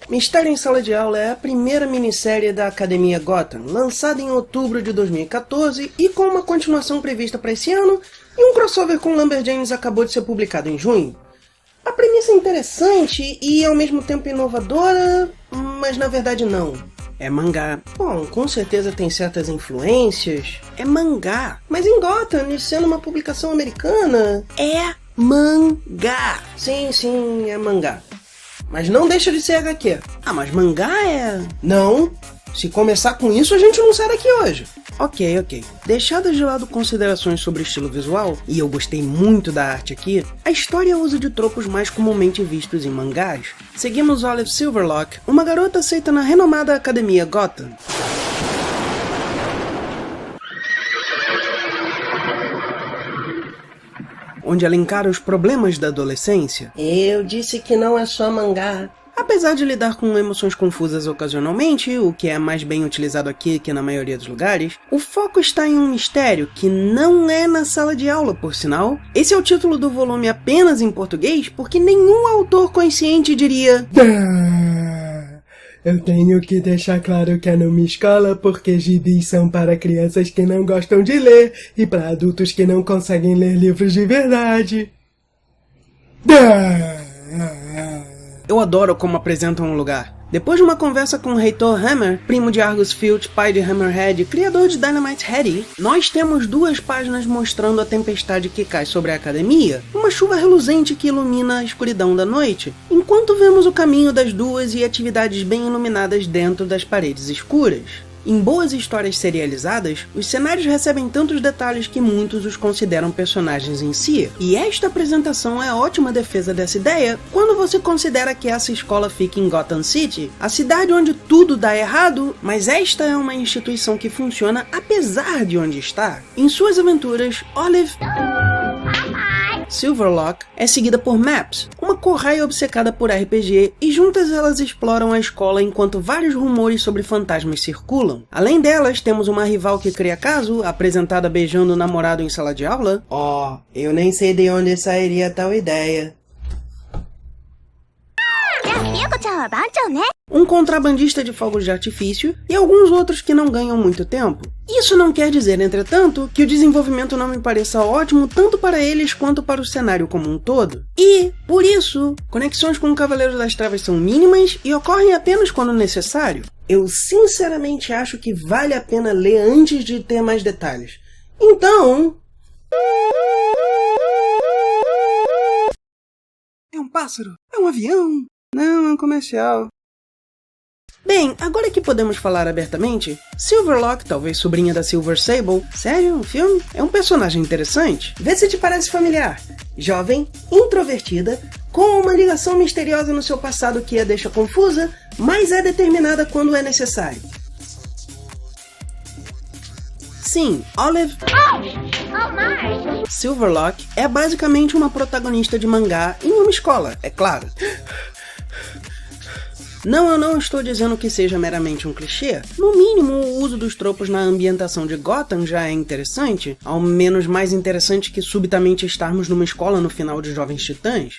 Mistério em Sala de Aula é a primeira minissérie da Academia Gotham, lançada em outubro de 2014 e com uma continuação prevista para esse ano, e um crossover com Lumberjanes acabou de ser publicado em junho. A premissa é interessante e ao mesmo tempo inovadora, mas na verdade não. É mangá. Bom, com certeza tem certas influências. É mangá. Mas em Gotham, sendo uma publicação americana, é mangá. Sim, é mangá. Mas não deixa de ser HQ. Ah, mas mangá é... Não. Se começar com isso, a gente não sai daqui hoje. Ok. Deixadas de lado considerações sobre estilo visual, e eu gostei muito da arte aqui, a história usa de tropos mais comumente vistos em mangás. Seguimos Olive Silverlock, uma garota aceita na renomada Academia Gotham. Onde ela encara os problemas da adolescência. Eu disse que não é só mangá. Apesar de lidar com emoções confusas ocasionalmente, o que é mais bem utilizado aqui que na maioria dos lugares, o foco está em um mistério que não é na sala de aula, por sinal. Esse é o título do volume apenas em português, porque nenhum autor consciente diria... Eu tenho que deixar claro que é numa escola porque gibis são para crianças que não gostam de ler e para adultos que não conseguem ler livros de verdade. Eu adoro como apresentam um lugar. Depois de uma conversa com o reitor Hammer, primo de Argus Filch, pai de Hammerhead, criador de Dynamite Headdy, nós temos 2 páginas mostrando a tempestade que cai sobre a academia, uma chuva reluzente que ilumina a escuridão da noite, enquanto vemos o caminho das 2 e atividades bem iluminadas dentro das paredes escuras. Em boas histórias serializadas, os cenários recebem tantos detalhes que muitos os consideram personagens em si, e esta apresentação é ótima defesa dessa ideia quando você considera que essa escola fica em Gotham City, a cidade onde tudo dá errado, mas esta é uma instituição que funciona apesar de onde está. Em suas aventuras, Olive Silverlock é seguida por Maps, uma corraia obcecada por RPG, e juntas elas exploram a escola enquanto vários rumores sobre fantasmas circulam. Além delas, temos uma rival que cria caso, apresentada beijando o namorado em sala de aula. Eu nem sei de onde sairia tal ideia. Um contrabandista de fogos de artifício e alguns outros que não ganham muito tempo. Isso não quer dizer, entretanto, que o desenvolvimento não me pareça ótimo tanto para eles quanto para o cenário como um todo. E, por isso, conexões com o Cavaleiro das Trevas são mínimas e ocorrem apenas quando necessário. Eu sinceramente acho que vale a pena ler antes de ter mais detalhes. Então... É um pássaro? É um avião? Não, é um comercial. Bem, agora que podemos falar abertamente, Silverlock, talvez sobrinha da Silver Sable, sério, um filme? É um personagem interessante. Vê se te parece familiar. Jovem, introvertida, com uma ligação misteriosa no seu passado que a deixa confusa, mas é determinada quando é necessário. Sim, Olive Silverlock é basicamente uma protagonista de mangá em uma escola, é claro. Não, eu não estou dizendo que seja meramente um clichê. No mínimo, o uso dos tropos na ambientação de Gotham já é interessante, ao menos mais interessante que subitamente estarmos numa escola no final de Jovens Titãs.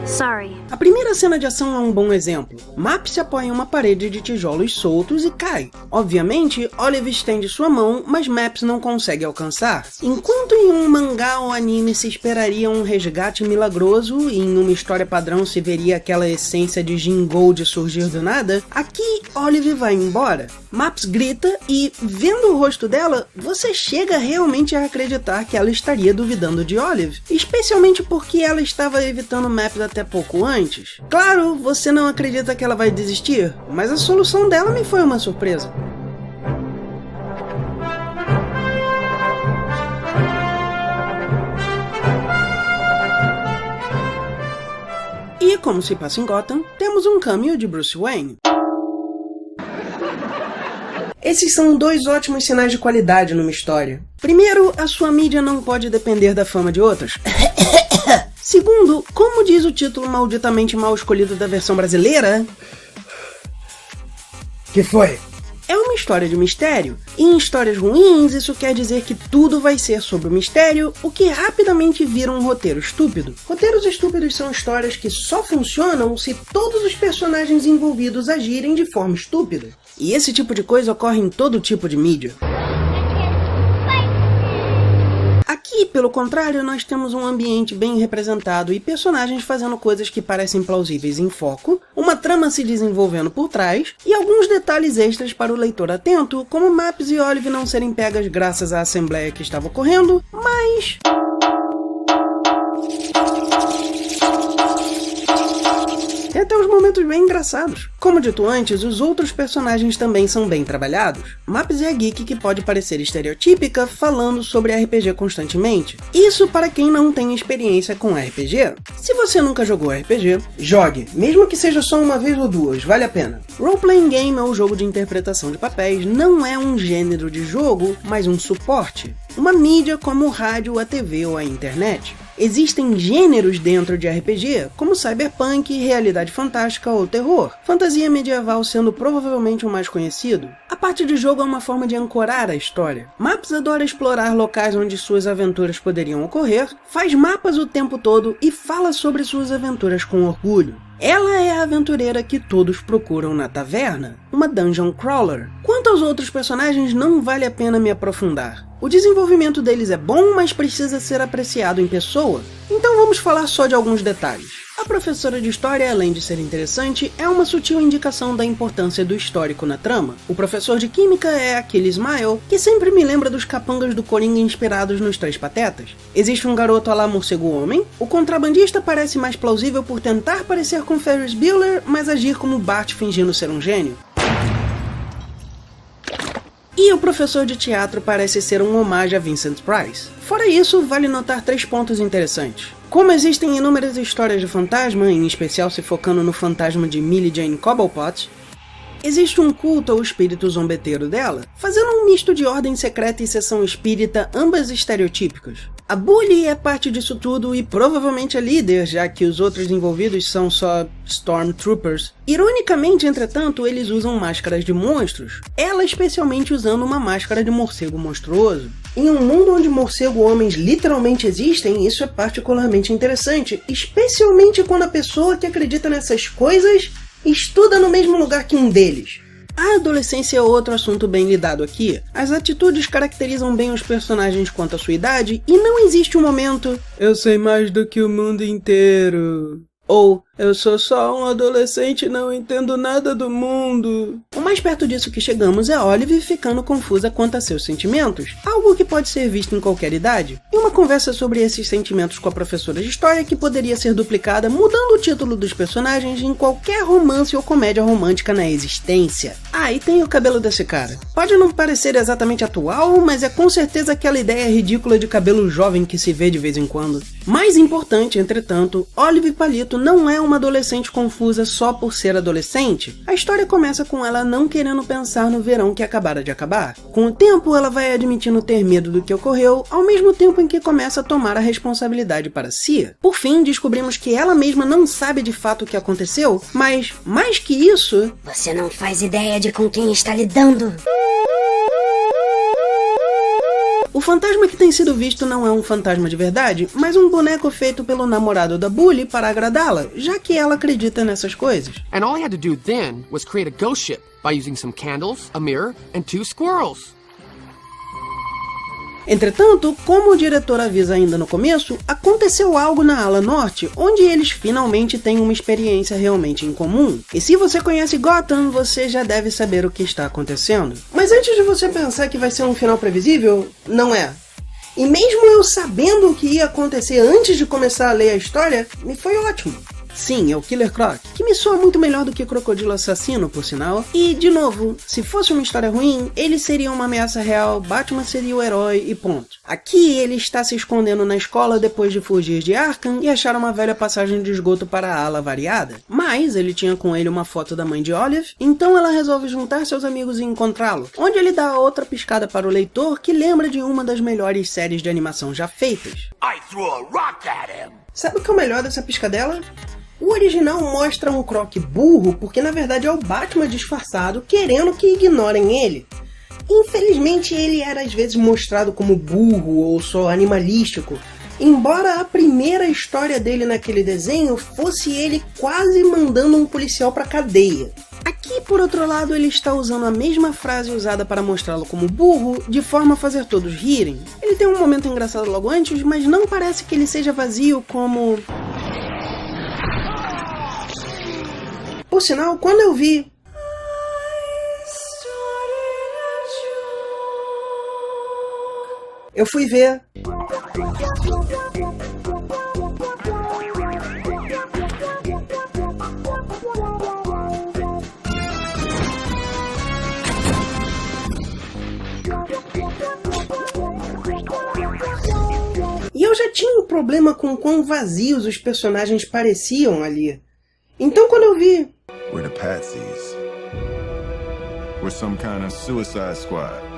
Sorry. A primeira cena de ação é um bom exemplo. Maps se apoia em uma parede de tijolos soltos e cai. Obviamente, Olive estende sua mão, mas Maps não consegue alcançar. Enquanto em um mangá ou anime se esperaria um resgate milagroso e em uma história padrão se veria aquela essência de Jin Gold surgir do nada, aqui Olive vai embora. Maps grita e, vendo o rosto dela, você chega realmente a acreditar que ela estaria duvidando de Olive, especialmente porque ela estava evitando Maps até pouco antes. Claro, você não acredita que ela vai desistir, mas a solução dela me foi uma surpresa. E como se passa em Gotham, temos um cameo de Bruce Wayne. Esses são 2 ótimos sinais de qualidade numa história. Primeiro, a sua mídia não pode depender da fama de outros. Segundo, como diz o título malditamente mal escolhido da versão brasileira... Que foi? é uma história de mistério. E em histórias ruins, isso quer dizer que tudo vai ser sobre o mistério, o que rapidamente vira um roteiro estúpido. Roteiros estúpidos são histórias que só funcionam se todos os personagens envolvidos agirem de forma estúpida. E esse tipo de coisa ocorre em todo tipo de mídia. Aqui, pelo contrário, nós temos um ambiente bem representado e personagens fazendo coisas que parecem plausíveis em foco, uma trama se desenvolvendo por trás e alguns detalhes extras para o leitor atento, como Maps e Olive não serem pegas graças à assembleia que estava ocorrendo, mas... tem até uns momentos bem engraçados. Como dito antes, os outros personagens também são bem trabalhados. Maps é a geek que pode parecer estereotípica falando sobre RPG constantemente. Isso para quem não tem experiência com RPG. Se você nunca jogou RPG, jogue, mesmo que seja só uma vez ou duas, vale a pena. Role-playing game ou jogo de interpretação de papéis não é um gênero de jogo, mas um suporte. Uma mídia como o rádio, a TV ou a internet. Existem gêneros dentro de RPG, como cyberpunk, realidade fantástica ou terror, fantasia medieval sendo provavelmente o mais conhecido. A parte de jogo é uma forma de ancorar a história. Maps adora explorar locais onde suas aventuras poderiam ocorrer, faz mapas o tempo todo e fala sobre suas aventuras com orgulho. Ela é a aventureira que todos procuram na taverna, uma dungeon crawler. Quanto aos outros personagens, não vale a pena me aprofundar. O desenvolvimento deles é bom, mas precisa ser apreciado em pessoa, então vamos falar só de alguns detalhes. A professora de história, além de ser interessante, é uma sutil indicação da importância do histórico na trama. O professor de química é aquele Smile, que sempre me lembra dos capangas do Coringa inspirados nos Três Patetas. Existe um garoto à la morcego-homem, o contrabandista parece mais plausível por tentar parecer com Ferris Bueller, mas agir como Bart fingindo ser um gênio. E o professor de teatro parece ser um homenagem a Vincent Price. Fora isso, vale notar 3 pontos interessantes. Como existem inúmeras histórias de fantasma, em especial se focando no fantasma de Millie Jane Cobblepot, existe um culto ao espírito zombeteiro dela, fazendo um misto de ordem secreta e sessão espírita, ambas estereotípicas. A Bully é parte disso tudo e provavelmente a líder, já que os outros envolvidos são só Stormtroopers. Ironicamente, entretanto, eles usam máscaras de monstros, ela especialmente usando uma máscara de morcego monstruoso. Em um mundo onde morcego-homens literalmente existem, isso é particularmente interessante, especialmente quando a pessoa que acredita nessas coisas estuda no mesmo lugar que um deles. A adolescência é outro assunto bem lidado aqui. As atitudes caracterizam bem os personagens quanto à sua idade e não existe um momento "eu sei mais do que o mundo inteiro" ou "eu sou só um adolescente e não entendo nada do mundo". O mais perto disso que chegamos é Olive ficando confusa quanto a seus sentimentos, algo que pode ser visto em qualquer idade, e uma conversa sobre esses sentimentos com a professora de história que poderia ser duplicada mudando o título dos personagens em qualquer romance ou comédia romântica na existência. Ah, e tem o cabelo desse cara. Pode não parecer exatamente atual, mas é com certeza aquela ideia ridícula de cabelo jovem que se vê de vez em quando. Mais importante, entretanto, Olive Palito não é uma adolescente confusa só por ser adolescente. A história começa com ela não querendo pensar no verão que acabara de acabar. Com o tempo, ela vai admitindo ter medo do que ocorreu, ao mesmo tempo em que começa a tomar a responsabilidade para si. Por fim, descobrimos que ela mesma não sabe de fato o que aconteceu, mas, mais que isso... Você não faz ideia de com quem está lidando. O fantasma que tem sido visto não é um fantasma de verdade, mas um boneco feito pelo namorado da Bully para agradá-la, já que ela acredita nessas coisas. And all I had to do then was create a ghost ship by using some candles, a mirror, and 2 squirrels. Entretanto, como o diretor avisa ainda no começo, aconteceu algo na ala norte, onde eles finalmente têm uma experiência realmente em comum. E se você conhece Gotham, você já deve saber o que está acontecendo. Mas antes de você pensar que vai ser um final previsível, não é. E mesmo eu sabendo o que ia acontecer antes de começar a ler a história, me foi ótimo. Sim, é o Killer Croc, que me soa muito melhor do que Crocodilo Assassino, por sinal. E, de novo, se fosse uma história ruim, ele seria uma ameaça real, Batman seria o herói e ponto. Aqui, ele está se escondendo na escola depois de fugir de Arkham e achar uma velha passagem de esgoto para a ala variada. Mas ele tinha com ele uma foto da mãe de Olive, então ela resolve juntar seus amigos e encontrá-lo, onde ele dá outra piscada para o leitor que lembra de uma das melhores séries de animação já feitas. I threw a rock at him. Sabe o que é o melhor dessa piscadela? O original mostra um Croc burro porque na verdade é o Batman disfarçado querendo que ignorem ele. Infelizmente ele era às vezes mostrado como burro ou só animalístico, embora a primeira história dele naquele desenho fosse ele quase mandando um policial pra cadeia. Aqui, por outro lado, ele está usando a mesma frase usada para mostrá-lo como burro, de forma a fazer todos rirem. Ele tem um momento engraçado logo antes, mas não parece que ele seja vazio como... Por sinal, quando eu vi... eu fui ver... E eu já tinha um problema com quão vazios os personagens pareciam ali. Então quando eu vi... We're the Patsies. We're some kind of suicide squad.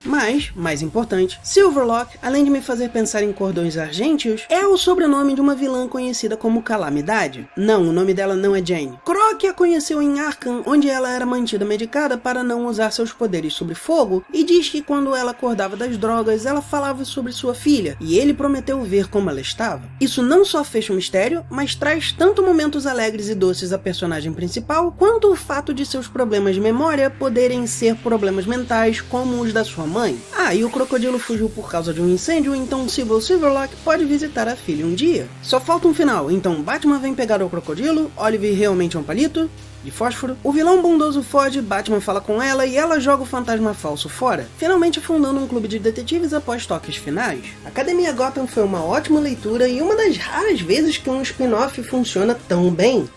Mas, mais importante, Silverlock, além de me fazer pensar em cordões argênteos, é o sobrenome de uma vilã conhecida como Calamidade. Não, o nome dela não é Jane. Croc a conheceu em Arkham, onde ela era mantida medicada para não usar seus poderes sobre fogo, e diz que quando ela acordava das drogas, ela falava sobre sua filha, e ele prometeu ver como ela estava. Isso não só fecha o mistério, mas traz tanto momentos alegres e doces à personagem principal, quanto o fato de seus problemas de memória poderem ser problemas mentais como os da sua mãe. Ah, e o crocodilo fugiu por causa de um incêndio, então Sybil Silverlock pode visitar a filha um dia. Só falta um final, então Batman vem pegar o crocodilo, Olive realmente é um palito de fósforo, o vilão bondoso foge, Batman fala com ela e ela joga o fantasma falso fora, finalmente fundando um clube de detetives após toques finais. Academia Gotham foi uma ótima leitura e uma das raras vezes que um spin-off funciona tão bem.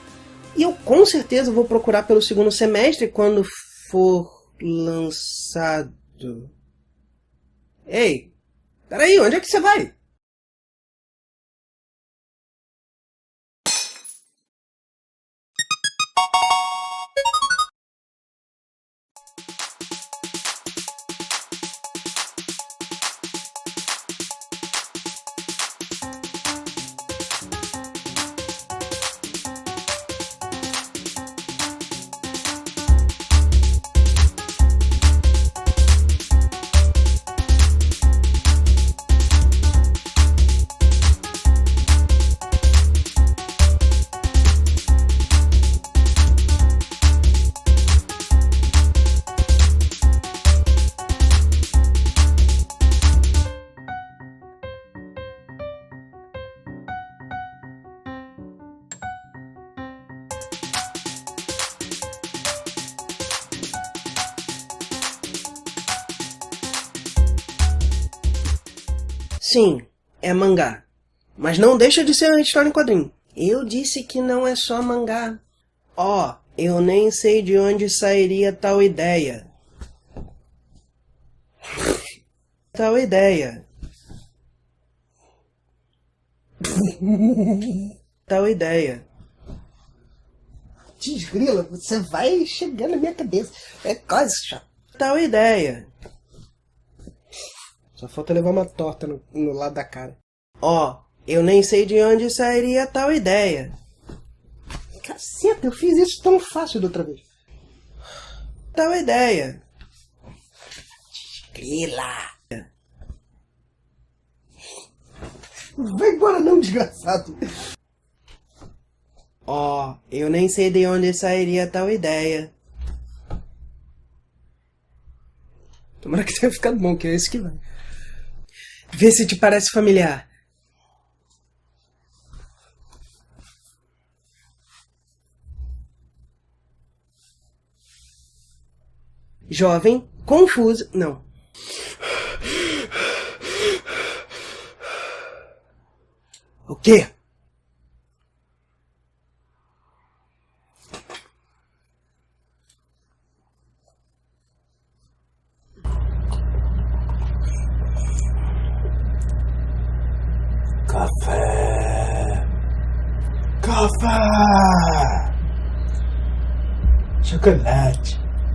E eu com certeza vou procurar pelo segundo semestre quando for lançado. Ei, peraí, onde é que você vai? Sim, é mangá. Mas não deixa de ser uma história em quadrinho. Eu disse que não é só mangá. Ó, eu nem sei de onde sairia tal ideia. Tal ideia. Tal ideia. Desgrila, você vai chegando na minha cabeça. É quase chato. Tal ideia. Só falta levar uma torta no lado da cara. Ó, eu nem sei de onde sairia tal ideia. Caceta, eu fiz isso tão fácil da outra vez. Tal ideia. Grila. Vai embora não, desgraçado. Ó, eu nem sei de onde sairia tal ideia. Tomara que tenha ficado bom, que é esse que vai. Vê se te parece familiar. Jovem, confuso... Não. O quê? Café! Café! Chocolate!